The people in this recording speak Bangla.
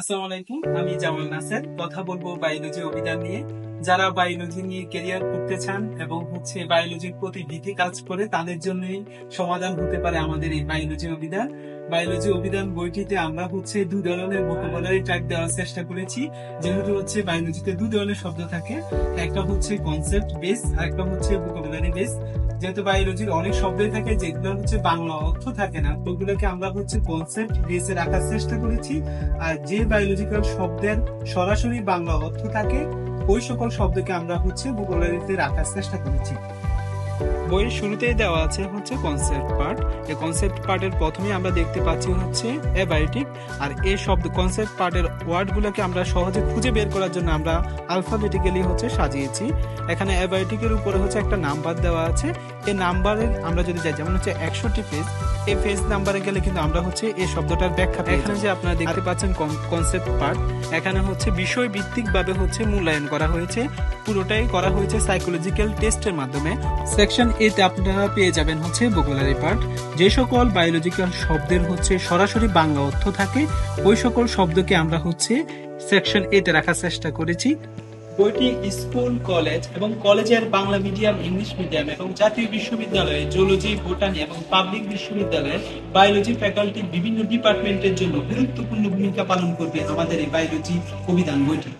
আসসালামু আলাইকুম, আমি জামাল নাসের কথা বলবো বায়োলজি অভিধান নিয়ে। যারা বায়োলজি নিয়ে ক্যারিয়ার করতে চান এবং বায়োলজির প্রতি ভীতি কাজ করে তাদের জন্যই সমাধান হতে পারে আমাদের এই বায়োলজি অভিধান। বায়োলজি অভিধান বইটিতে আমরা দুই ধরনের ভোকাবুলারি টাইপ দেওয়ার চেষ্টা করেছি। যেহেতু বায়োলজিতে দুই ধরনের শব্দ থাকে, একটা কনসেপ্ট বেস আর একটা ভোকাবুলারি বেস। যেহেতু বায়োলজির অনেক শব্দই থাকে যেগুলো বাংলা অর্থ থাকে না, ওগুলোকে আমরা কনসেপ্ট বেসে রাখার চেষ্টা করেছি। আর যে বায়োলজিক্যাল শব্দের সরাসরি বাংলা অর্থ থাকে ওই সকল শব্দকে আমরা ভোকাবুলারিতে রাখার চেষ্টা করেছি। বইয়ের শুরুতেই দেওয়া আছে কনসেপ্ট পার্ট। এই কনসেপ্ট পার্টের প্রথমে আমরা দেখতে পাচ্ছি অ্যাবায়োটিক। আর এই শব্দ কনসেপ্ট পার্টের ওয়ার্ডগুলোকে আমরা সহজে খুঁজে বের করার জন্য আমরা আলফাবেটিক্যালি সাজিয়েছি। এখানে অ্যাবায়োটিকের উপরে একটা নাম্বার দেওয়া আছে। এই নাম্বারে আমরা যদি যাই, যেমন 61 পেজ, এই পেজ নাম্বারে গেলে কিন্তু আমরা এই শব্দটার ব্যাখ্যা পেয়ে এখানে যে আপনারা দেখতে পাচ্ছেন কনসেপ্ট পার্ট, এখানে বিষয় ভিত্তিক ভাবে মূল্যায়ন করা হয়েছে। পুরোটাই করা হয়েছে সাইকোলজিক্যাল টেস্টের মাধ্যমে। সেকশন এতে আপনারা পেয়ে যাবেন ভোকাবুলারি পার্ট। যে সকল বায়োলজিক্যাল শব্দের সরাসরি বাংলা অর্থ থাকে ওই সকল শব্দকে আমরা সেকশন এতে রাখার চেষ্টা করেছি। বইটি স্কুল, কলেজ এবং কলেজের বাংলা মিডিয়াম, ইংলিশ মিডিয়াম এবং জাতীয় বিশ্ববিদ্যালয়ে জুলজি, বোটানি এবং পাবলিক বিশ্ববিদ্যালয়ে বায়োলজি ফ্যাকাল্টির বিভিন্ন ডিপার্টমেন্টের জন্য গুরুত্বপূর্ণ ভূমিকা পালন করবে আমাদের এই বায়োলজি অভিধান বইটি।